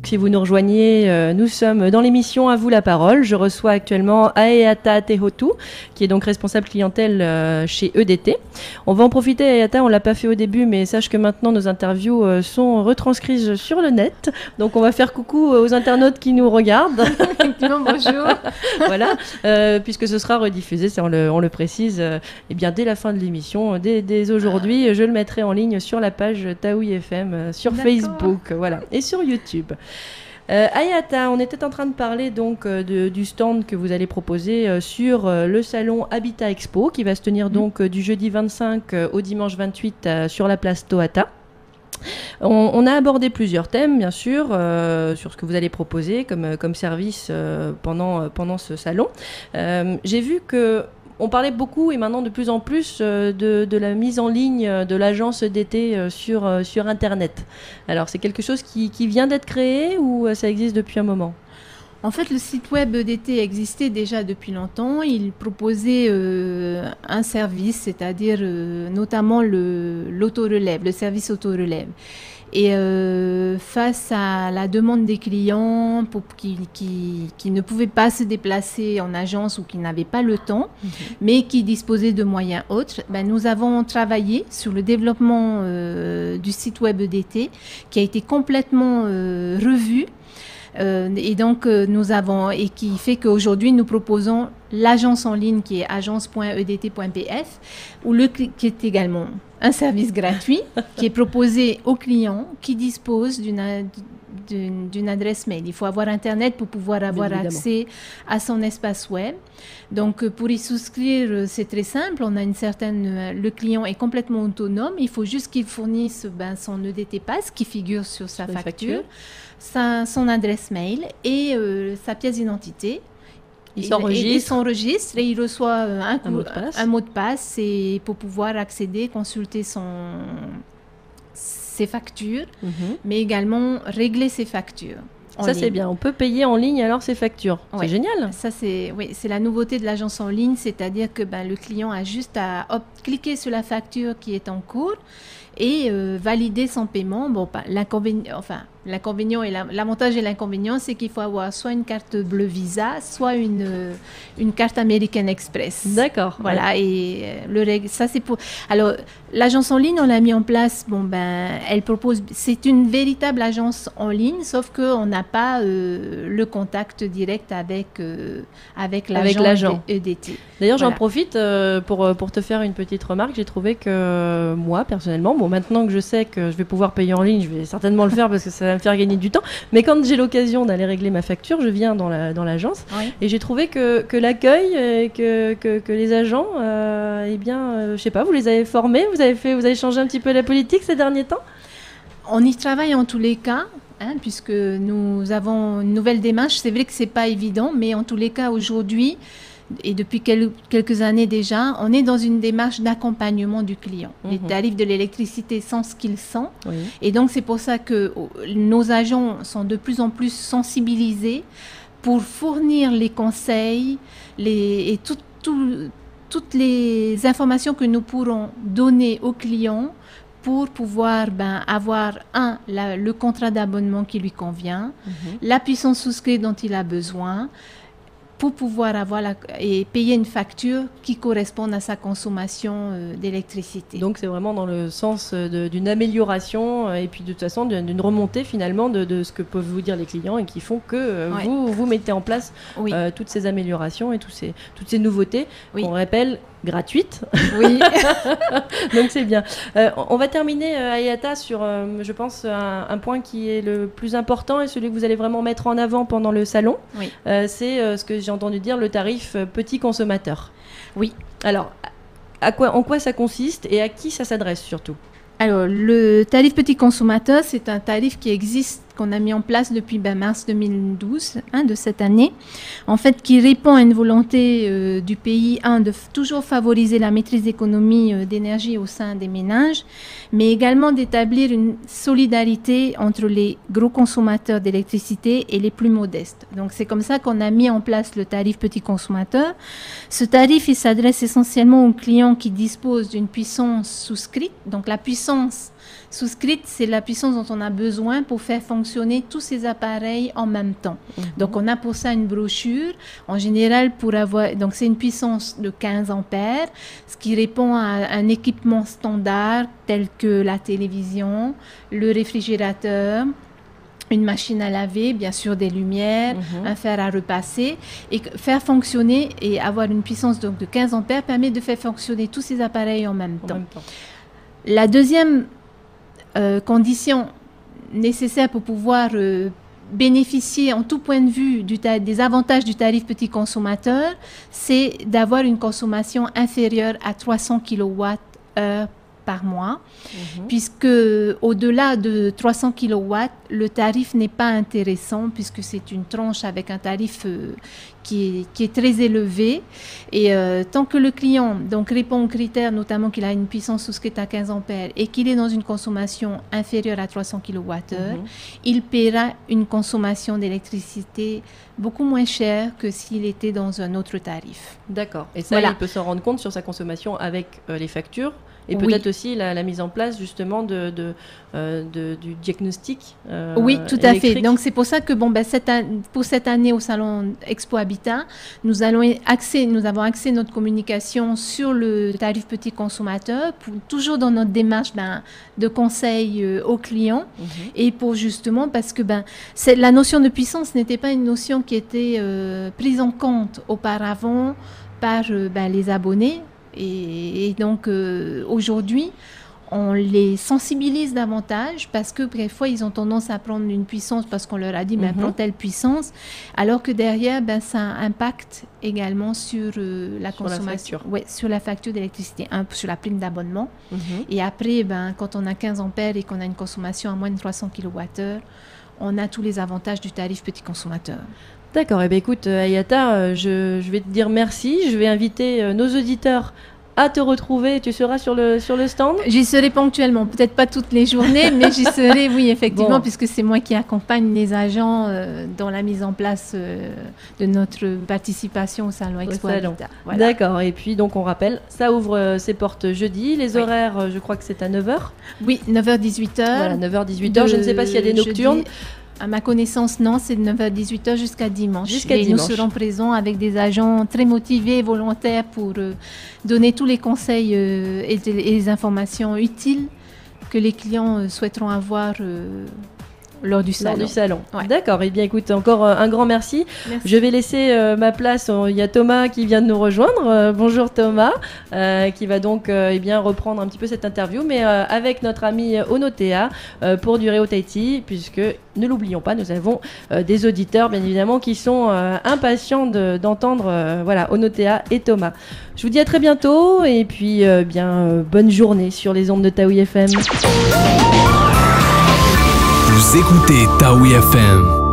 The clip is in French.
Si vous nous rejoignez, nous sommes dans l'émission À vous la parole. Je reçois actuellement Aeata Tehotu, qui est donc responsable clientèle chez EDT. On va en profiter, Aeata, on l'a pas fait au début, mais sache que maintenant nos interviews sont retranscrites sur le net. Donc on va faire coucou aux internautes qui nous regardent. Effectivement, bonjour. Voilà, puisque ce sera rediffusé, on le précise, eh bien dès la fin de l'émission, dès aujourd'hui, je le mettrai en ligne sur la page Taoui FM, sur Facebook, voilà, et sur YouTube. Aeata, on était en train de parler donc du stand que vous allez proposer sur le salon Habitat Expo qui va se tenir donc du jeudi 25 au dimanche 28 sur la place Tohata. On a abordé plusieurs thèmes, bien sûr, sur ce que vous allez proposer comme service pendant ce salon. J'ai vu que on parlait beaucoup et maintenant de plus en plus de la mise en ligne de l'agence EDT sur Internet. Alors, c'est quelque chose qui vient d'être créé ou ça existe depuis un moment ? En fait, le site web EDT existait déjà depuis longtemps. Il proposait un service, c'est-à-dire notamment l'autorelève, le service autorelève. Et face à la demande des clients qui ne pouvaient pas se déplacer en agence ou qui n'avaient pas le temps, mais qui disposaient de moyens autres, nous avons travaillé sur le développement du site web EDT qui a été complètement revu. Et donc et qui fait qu'aujourd'hui nous proposons l'agence en ligne qui est agence.edt.pf qui est également un service gratuit qui est proposé aux clients qui disposent d'une adresse mail. Il faut avoir Internet pour pouvoir avoir accès à son espace web. Donc, pour y souscrire, c'est très simple. Le client est complètement autonome. Il faut juste qu'il fournisse son EDT Pass qui figure sur sa facture, son adresse mail et sa pièce d'identité. Il s'enregistre et il reçoit un mot de passe et pour pouvoir accéder, consulter ses factures, mais également régler ses factures. Ça, c'est bien. On peut payer en ligne alors ses factures. Ouais. C'est génial. Ça, c'est la nouveauté de l'agence en ligne, c'est-à-dire que le client a juste à cliquer sur la facture qui est en cours et valider son paiement. Bon, l'inconvénient et l'avantage et l'inconvénient, c'est qu'il faut avoir soit une carte bleue Visa, soit une carte American Express. D'accord. Voilà. Et ça, c'est pour. Alors, l'agence en ligne, on l'a mis en place. Elle propose. C'est une véritable agence en ligne, sauf qu'on n'a pas le contact direct avec l'agent EDT. D'ailleurs, j'en profite pour te faire une petite remarque. J'ai trouvé que moi, personnellement, maintenant que je sais que je vais pouvoir payer en ligne, je vais certainement le faire parce que ça va me faire gagner du temps. Mais quand j'ai l'occasion d'aller régler ma facture, je viens dans l'agence et j'ai trouvé que l'accueil, que les agents, je sais pas, vous les avez formés, vous avez changé un petit peu la politique ces derniers temps ? On y travaille en tous les cas. Puisque nous avons une nouvelle démarche. C'est vrai que ce n'est pas évident, mais en tous les cas, aujourd'hui, et depuis quelques années déjà, on est dans une démarche d'accompagnement du client. Les tarifs de l'électricité sont ce qu'ils sont. Oui. Et donc, c'est pour ça que nos agents sont de plus en plus sensibilisés pour fournir les conseils et toutes les informations que nous pourrons donner aux clients pour pouvoir avoir le contrat d'abonnement qui lui convient, la puissance souscrite dont il a besoin, pour pouvoir et payer une facture qui corresponde à sa consommation d'électricité. Donc c'est vraiment dans le sens d'une amélioration et puis de toute façon d'une remontée finalement de ce que peuvent vous dire les clients et qui font que vous mettez en place toutes ces améliorations et toutes ces nouveautés qu'on rappelle gratuites. Oui. Donc c'est bien. On va terminer, Aeata, sur, je pense, un point qui est le plus important et celui que vous allez vraiment mettre en avant pendant le salon. Oui. C'est ce que j'ai entendu dire, le tarif petit consommateur. Oui. Alors, en quoi ça consiste et à qui ça s'adresse surtout ? Alors, le tarif petit consommateur, c'est un tarif qui existe, qu'on a mis en place depuis mars 2012, de cette année, en fait, qui répond à une volonté du pays, de toujours favoriser la maîtrise d'économie d'énergie au sein des ménages, mais également d'établir une solidarité entre les gros consommateurs d'électricité et les plus modestes. Donc, c'est comme ça qu'on a mis en place le tarif petit consommateur. Ce tarif, il s'adresse essentiellement aux clients qui disposent d'une puissance souscrite. Donc, la puissance souscrite, c'est la puissance dont on a besoin pour faire fonctionner fonctionner tous ces appareils en même temps. Donc, on a pour ça une brochure. En général, donc c'est une puissance de 15 ampères, ce qui répond à un équipement standard tel que la télévision, le réfrigérateur, une machine à laver, bien sûr des lumières, un fer à repasser, et faire fonctionner et avoir une puissance donc de 15 ampères permet de faire fonctionner tous ces appareils en même temps. La deuxième condition nécessaire pour pouvoir bénéficier en tout point de vue des avantages du tarif petit consommateur, c'est d'avoir une consommation inférieure à 300 kWh par mois, puisque au-delà de 300 kW, le tarif n'est pas intéressant, puisque c'est une tranche avec un tarif qui est très élevé. Et tant que le client donc, répond aux critères, notamment qu'il a une puissance souscrite à 15 ampères et qu'il est dans une consommation inférieure à 300 kWh, il paiera une consommation d'électricité beaucoup moins chère que s'il était dans un autre tarif. D'accord. Et ça, il peut s'en rendre compte sur sa consommation avec les factures. Et peut-être aussi la mise en place justement du diagnostic oui, tout à fait. Donc c'est pour ça que pour cette année au Salon Expo Habitat, nous avons axé notre communication sur le tarif petit consommateur, toujours dans notre démarche de conseil aux clients, et pour justement parce que la notion de puissance n'était pas une notion qui était prise en compte auparavant par les abonnés. Et donc, aujourd'hui, on les sensibilise davantage parce que, parfois, ils ont tendance à prendre une puissance parce qu'on leur a dit, mais prends telle puissance, alors que derrière, ça impacte également sur la consommation. Sur la facture d'électricité, sur la prime d'abonnement. Et après, quand on a 15 ampères et qu'on a une consommation à moins de 300 kWh, on a tous les avantages du tarif petit consommateur. D'accord, et écoute Ayata, je vais te dire merci, je vais inviter nos auditeurs à te retrouver, tu seras sur le stand ? J'y serai ponctuellement, peut-être pas toutes les journées, mais j'y serai, oui, effectivement, puisque c'est moi qui accompagne les agents dans la mise en place de notre participation au Salon Expo Habitat. Voilà. D'accord, et puis donc on rappelle, ça ouvre ses portes jeudi, les horaires, je crois que c'est à 9h ? Oui, 9h-18h. Voilà, 9h-18h, je ne sais pas s'il y a des nocturnes. Jeudi. À ma connaissance, non, c'est de 9h-18h jusqu'à dimanche. Nous serons présents avec des agents très motivés et volontaires pour donner tous les conseils et les informations utiles que les clients souhaiteront avoir lors du salon. Ouais. D'accord, et bien écoute, encore un grand merci. Je vais laisser ma place, il y a Thomas qui vient de nous rejoindre. Bonjour Thomas, qui va donc reprendre un petit peu cette interview, mais avec notre ami Onotea pour du Réo Tahiti, puisque, ne l'oublions pas, nous avons des auditeurs bien évidemment qui sont impatients d'entendre Onotea et Thomas. Je vous dis à très bientôt et puis bonne journée sur les ondes de Taoui FM. Vous écoutez Taoui FM.